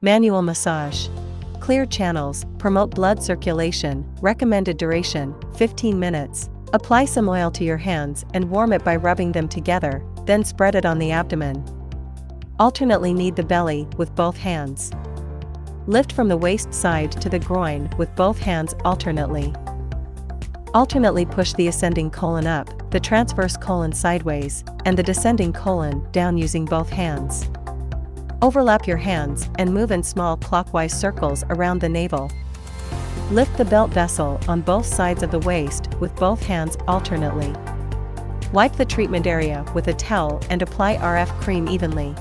Manual massage. Clear channels, promote blood circulation, recommended duration, 15 minutes. Apply some oil to your hands and warm it by rubbing them together, then spread it on the abdomen. Alternately knead the belly with both hands. Lift from the waist side to the groin with both hands alternately. Alternately push the ascending colon up, the transverse colon sideways, and the descending colon down using both hands. Overlap your hands and move in small clockwise circles around the navel. Lift the belt vessel on both sides of the waist with both hands alternately. Wipe the treatment area with a towel and apply RF cream evenly.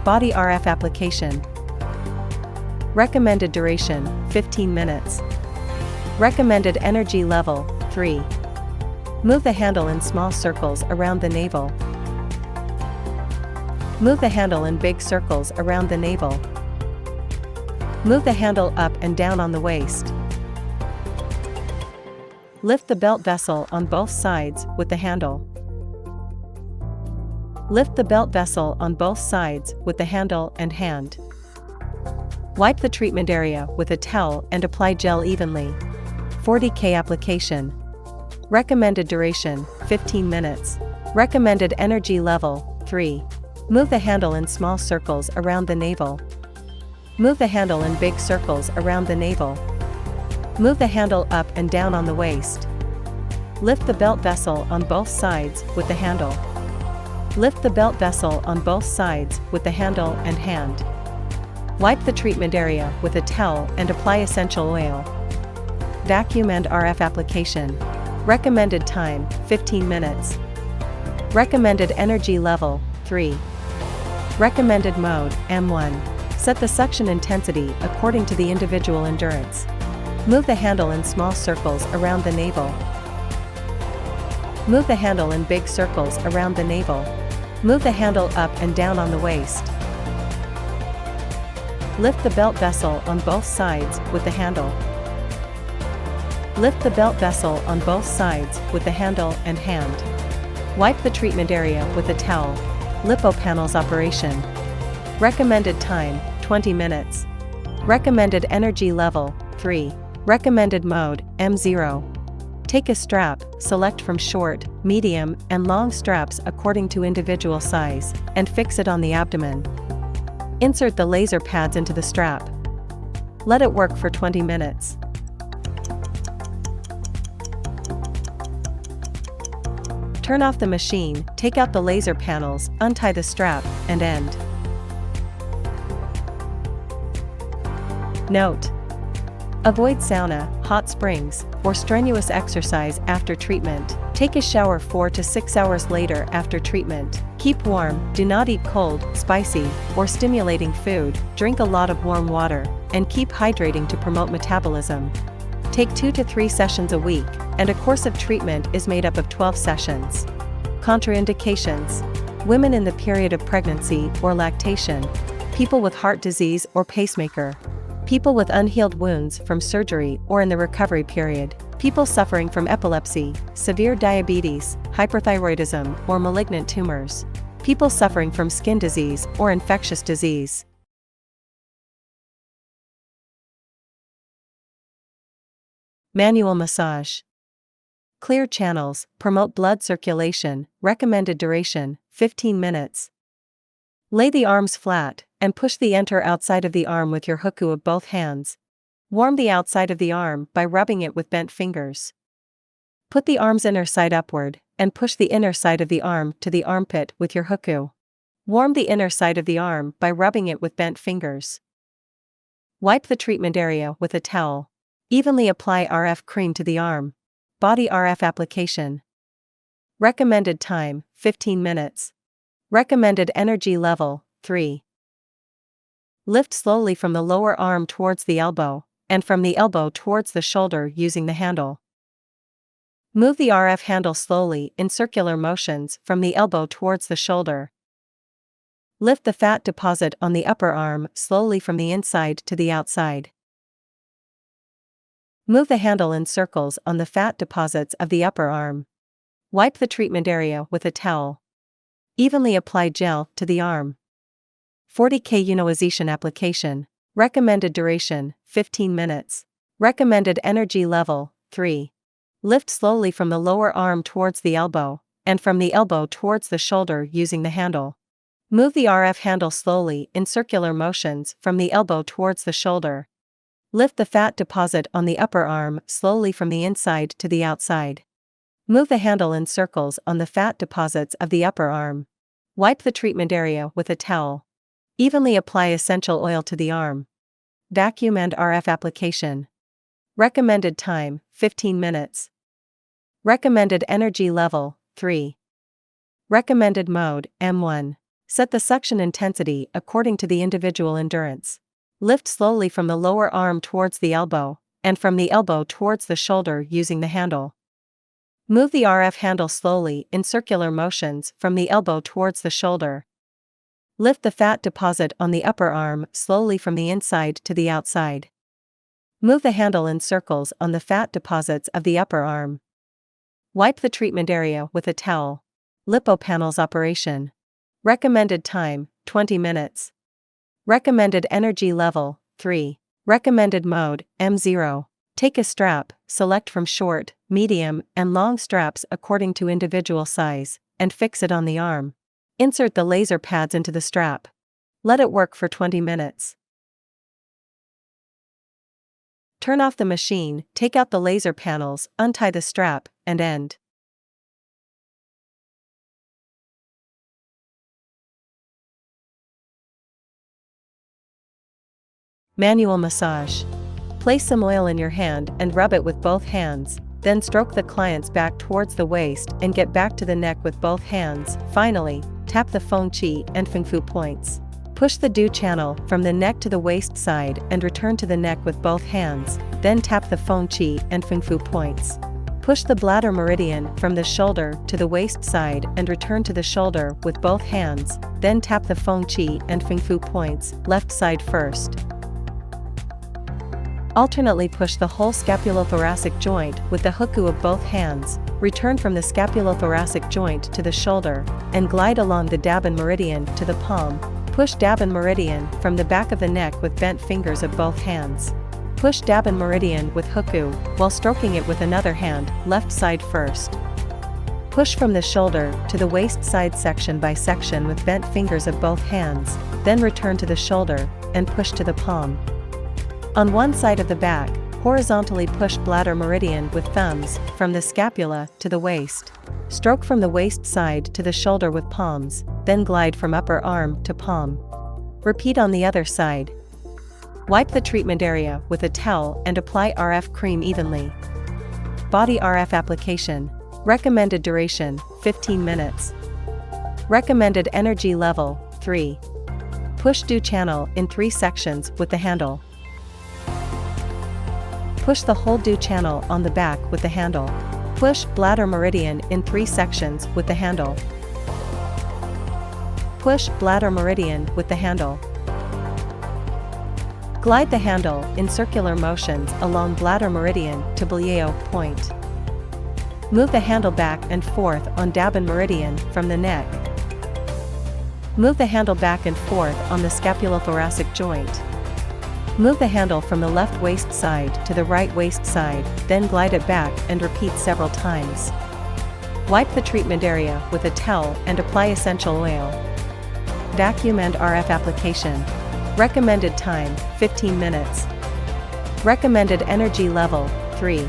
Body RF application. Recommended duration, 15 minutes. Recommended energy level, 3. Move the handle in small circles around the navel. Move the handle in big circles around the navel. Move the handle up and down on the waist. Lift the belt vessel on both sides with the handle. Lift the belt vessel on both sides with the handle and hand. Wipe the treatment area with a towel and apply gel evenly. 40K application. Recommended duration, 15 minutes. Recommended energy level, 3. Move the handle in small circles around the navel. Move the handle in big circles around the navel. Move the handle up and down on the waist. Lift the belt vessel on both sides with the handle. Lift the belt vessel on both sides with the handle and hand. Wipe the treatment area with a towel and apply essential oil. Vacuum and RF application. Recommended time, 15 minutes. Recommended energy level, 3. Recommended mode, M1. Set the suction intensity according to the individual endurance. Move the handle in small circles around the navel. Move the handle in big circles around the navel. Move the handle up and down on the waist. Lift the belt vessel on both sides with the handle. Lift the belt vessel on both sides with the handle and hand. Wipe the treatment area with a towel. Lipo panels operation. Recommended time, 20 minutes. Recommended energy level, 3. Recommended mode, M0. Take a strap, select from short, medium, and long straps according to individual size, and fix it on the abdomen. Insert the laser pads into the strap. Let it work for 20 minutes. Turn off the machine, take out the laser panels, untie the strap, and end. Note: avoid sauna, hot springs, or strenuous exercise after treatment. Take a shower 4 to 6 hours later after treatment. Keep warm, do not eat cold, spicy, or stimulating food, drink a lot of warm water, and keep hydrating to promote metabolism. Take 2 to 3 sessions a week, and a course of treatment is made up of 12 sessions. Contraindications: women in the period of pregnancy or lactation, people with heart disease or pacemaker, people with unhealed wounds from surgery or in the recovery period, people suffering from epilepsy, severe diabetes, hyperthyroidism, or malignant tumors, people suffering from skin disease or infectious disease. Manual massage. Clear channels, promote blood circulation, recommended duration, 15 minutes. Lay the arms flat, and push the enter outside of the arm with your hooku of both hands. Warm the outside of the arm by rubbing it with bent fingers. Put the arm's inner side upward, and push the inner side of the arm to the armpit with your hooku. Warm the inner side of the arm by rubbing it with bent fingers. Wipe the treatment area with a towel. Evenly apply RF cream to the arm. Body RF application. Recommended time, 15 minutes. Recommended energy level, 3. Lift slowly from the lower arm towards the elbow, and from the elbow towards the shoulder using the handle. Move the RF handle slowly in circular motions from the elbow towards the shoulder. Lift the fat deposit on the upper arm slowly from the inside to the outside. Move the handle in circles on the fat deposits of the upper arm. Wipe the treatment area with a towel. Evenly apply gel to the arm. 40K unionization application. Recommended duration, 15 minutes. Recommended energy level, 3. Lift slowly from the lower arm towards the elbow, and from the elbow towards the shoulder using the handle. Move the RF handle slowly in circular motions from the elbow towards the shoulder. Lift the fat deposit on the upper arm slowly from the inside to the outside. Move the handle in circles on the fat deposits of the upper arm. Wipe the treatment area with a towel. Evenly apply essential oil to the arm. Vacuum and RF application. Recommended time, 15 minutes. Recommended energy level, 3. Recommended mode, M1. Set the suction intensity according to the individual endurance. Lift slowly from the lower arm towards the elbow, and from the elbow towards the shoulder using the handle. Move the RF handle slowly in circular motions from the elbow towards the shoulder. Lift the fat deposit on the upper arm slowly from the inside to the outside. Move the handle in circles on the fat deposits of the upper arm. Wipe the treatment area with a towel. Lipo panels operation. Recommended time, 20 minutes. Recommended energy level, 3. Recommended mode, M0. Take a strap, select from short, medium, and long straps according to individual size, and fix it on the arm. Insert the laser pads into the strap. Let it work for 20 minutes. Turn off the machine, take out the laser panels, untie the strap, and end. Manual massage. Place some oil in your hand and rub it with both hands, then stroke the client's back towards the waist and get back to the neck with both hands. Finally, tap the Feng Qi and Feng Fu points. Push the Du channel from the neck to the waist side and return to the neck with both hands, then tap the Feng Qi and Feng Fu points. Push the bladder meridian from the shoulder to the waist side and return to the shoulder with both hands, then tap the Feng Qi and Feng Fu points, left side first. Alternately push the whole scapulothoracic joint with the huku of both hands, return from the scapulothoracic joint to the shoulder, and glide along the Dabin meridian to the palm. Push Dabin meridian from the back of the neck with bent fingers of both hands. Push Dabin meridian with huku, while stroking it with another hand, left side first. Push from the shoulder to the waist side section by section with bent fingers of both hands, then return to the shoulder, and push to the palm. On one side of the back, horizontally push bladder meridian with thumbs, from the scapula to the waist. Stroke from the waist side to the shoulder with palms, then glide from upper arm to palm. Repeat on the other side. Wipe the treatment area with a towel and apply RF cream evenly. Body RF application. Recommended duration, 15 minutes. Recommended energy level, 3. Push Du channel in 3 sections with the handle. Push the whole Du channel on the back with the handle. Push bladder meridian in 3 sections with the handle. Push bladder meridian with the handle. Glide the handle in circular motions along bladder meridian to Blieo point. Move the handle back and forth on Dabin meridian from the neck. Move the handle back and forth on the scapulothoracic joint. Move the handle from the left waist side to the right waist side, then glide it back and repeat several times. Wipe the treatment area with a towel and apply essential oil. Vacuum and RF application. Recommended time, 15 minutes. Recommended energy level, 3.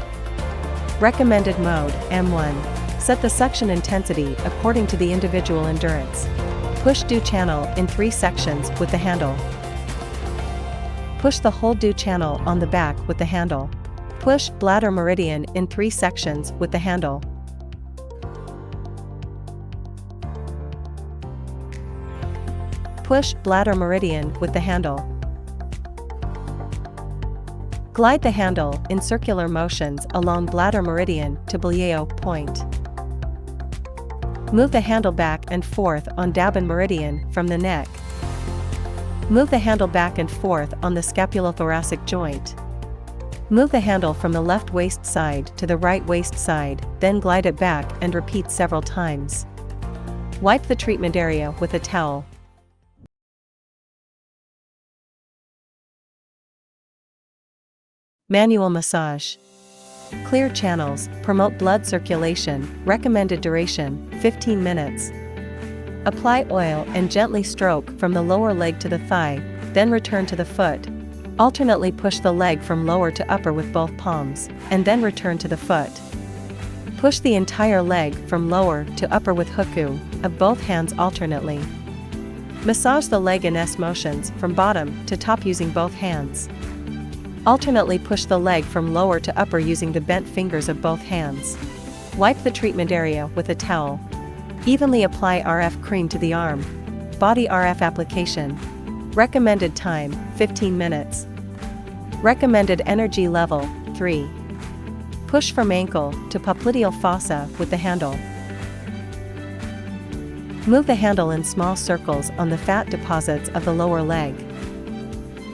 Recommended mode, M1. Set the suction intensity according to the individual endurance. Push Du channel in 3 sections with the handle. Push the whole Du channel on the back with the handle. Push bladder meridian in 3 sections with the handle. Push bladder meridian with the handle. Glide the handle in circular motions along bladder meridian to Blieo point. Move the handle back and forth on Dabin meridian from the neck. Move the handle back and forth on the scapulothoracic joint. Move the handle from the left waist side to the right waist side, then glide it back and repeat several times. Wipe the treatment area with a towel. Manual massage. Clear channels, promote blood circulation, recommended duration, 15 minutes. Apply oil and gently stroke from the lower leg to the thigh, then return to the foot. Alternately push the leg from lower to upper with both palms, and then return to the foot. Push the entire leg from lower to upper with hooku of both hands alternately. Massage the leg in S motions from bottom to top using both hands. Alternately push the leg from lower to upper using the bent fingers of both hands. Wipe the treatment area with a towel. Evenly apply RF cream to the arm. Body RF application. Recommended time, 15 minutes. Recommended energy level, 3. Push from ankle to popliteal fossa with the handle. Move the handle in small circles on the fat deposits of the lower leg.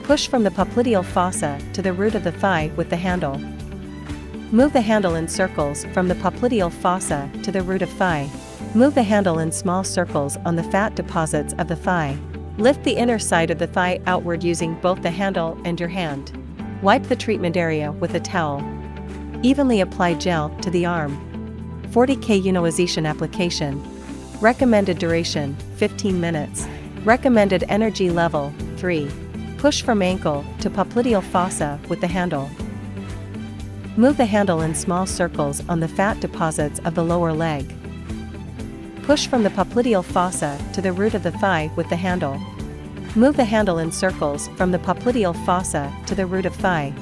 Push from the popliteal fossa to the root of the thigh with the handle. Move the handle in circles from the popliteal fossa to the root of thigh. Move the handle in small circles on the fat deposits of the thigh. Lift the inner side of the thigh outward using both the handle and your hand. Wipe the treatment area with a towel. Evenly apply gel to the arm. 40K unionization application. Recommended duration, 15 minutes. Recommended energy level, 3. Push from ankle to popliteal fossa with the handle. Move the handle in small circles on the fat deposits of the lower leg. Push from the popliteal fossa to the root of the thigh with the handle. Move the handle in circles from the popliteal fossa to the root of thigh.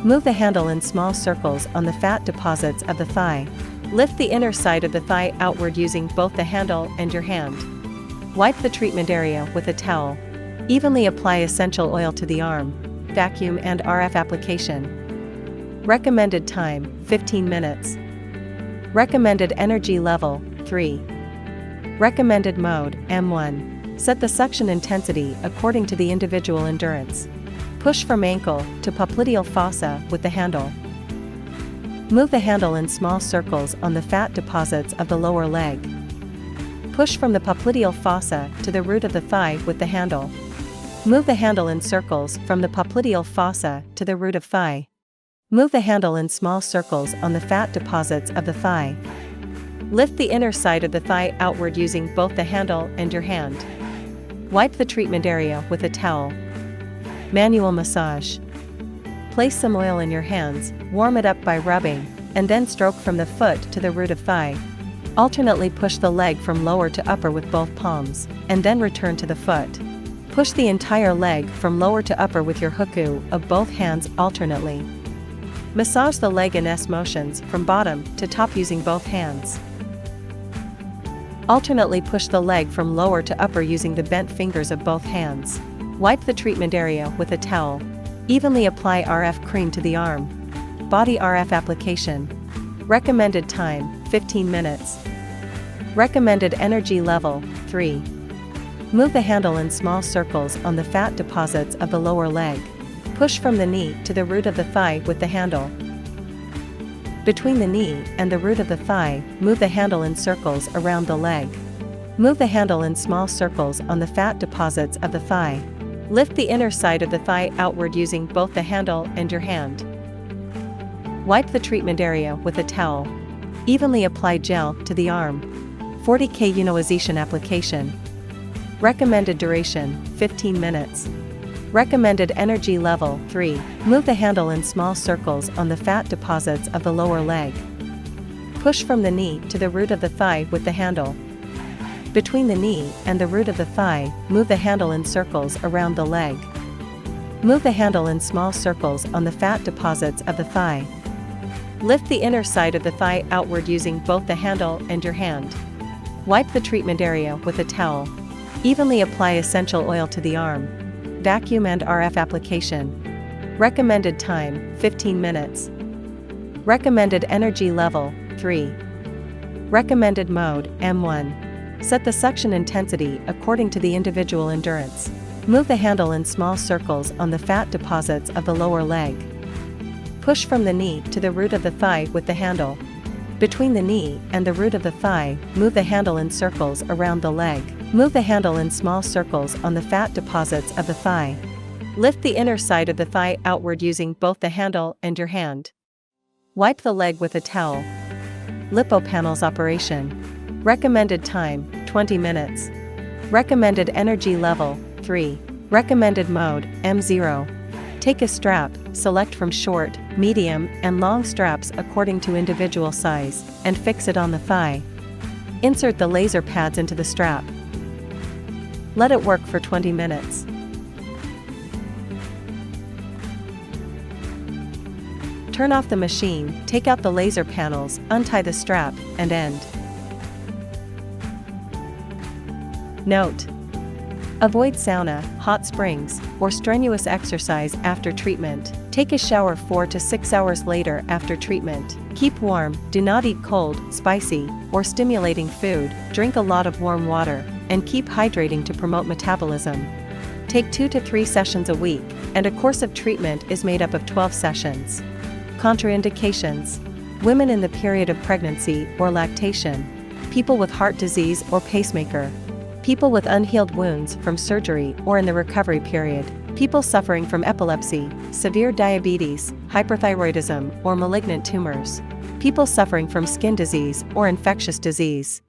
Move the handle in small circles on the fat deposits of the thigh. Lift the inner side of the thigh outward using both the handle and your hand. Wipe the treatment area with a towel. Evenly apply essential oil to the arm. Vacuum and RF application. Recommended time, 15 minutes. Recommended energy level, 3. Recommended mode, M1. Set the suction intensity according to the individual endurance. Push from ankle to popliteal fossa with the handle. Move the handle in small circles on the fat deposits of the lower leg. Push from the popliteal fossa to the root of the thigh with the handle. Move the handle in circles from the popliteal fossa to the root of thigh. Move the handle in small circles on the fat deposits of the thigh. Lift the inner side of the thigh outward using both the handle and your hand. Wipe the treatment area with a towel. Manual massage. Place some oil in your hands, warm it up by rubbing, and then stroke from the foot to the root of thigh. Alternately push the leg from lower to upper with both palms, and then return to the foot. Push the entire leg from lower to upper with your hooku of both hands alternately. Massage the leg in S motions from bottom to top using both hands. Alternately push the leg from lower to upper using the bent fingers of both hands. Wipe the treatment area with a towel. Evenly apply RF cream to the arm. Body RF application. Recommended time, 15 minutes. Recommended energy level, 3. Move the handle in small circles on the fat deposits of the lower leg. Push from the knee to the root of the thigh with the handle. Between the knee and the root of the thigh, move the handle in circles around the leg. Move the handle in small circles on the fat deposits of the thigh. Lift the inner side of the thigh outward using both the handle and your hand. Wipe the treatment area with a towel. Evenly apply gel to the arm. 40K unionization application. Recommended duration, 15 minutes. Recommended energy level, 3. Move the handle in small circles on the fat deposits of the lower leg. Push from the knee to the root of the thigh with the handle. Between the knee and the root of the thigh, move the handle in circles around the leg. Move the handle in small circles on the fat deposits of the thigh. Lift the inner side of the thigh outward using both the handle and your hand. Wipe the treatment area with a towel. Evenly apply essential oil to the arm. Vacuum and RF application. Recommended time, 15 minutes. Recommended energy level, 3. Recommended mode, M1. Set the suction intensity according to the individual endurance. Move the handle in small circles on the fat deposits of the lower leg. Push from the knee to the root of the thigh with the handle. Between the knee and the root of the thigh, move the handle in circles around the leg. Move the handle in small circles on the fat deposits of the thigh. Lift the inner side of the thigh outward using both the handle and your hand. Wipe the leg with a towel. Lipopanels operation. Recommended time, 20 minutes. Recommended energy level, 3. Recommended mode, M0. Take a strap, select from short, medium, and long straps according to individual size, and fix it on the thigh. Insert the laser pads into the strap. Let it work for 20 minutes. Turn off the machine, take out the laser panels, untie the strap, and end. Note: avoid sauna, hot springs, or strenuous exercise after treatment. Take a shower 4 to 6 hours later after treatment. Keep warm, do not eat cold, spicy, or stimulating food, drink a lot of warm water, and keep hydrating to promote metabolism. Take 2 to 3 sessions a week, and a course of treatment is made up of 12 sessions. Contraindications: women in the period of pregnancy or lactation, people with heart disease or pacemaker, people with unhealed wounds from surgery or in the recovery period, people suffering from epilepsy, severe diabetes, hyperthyroidism, or malignant tumors, people suffering from skin disease or infectious disease.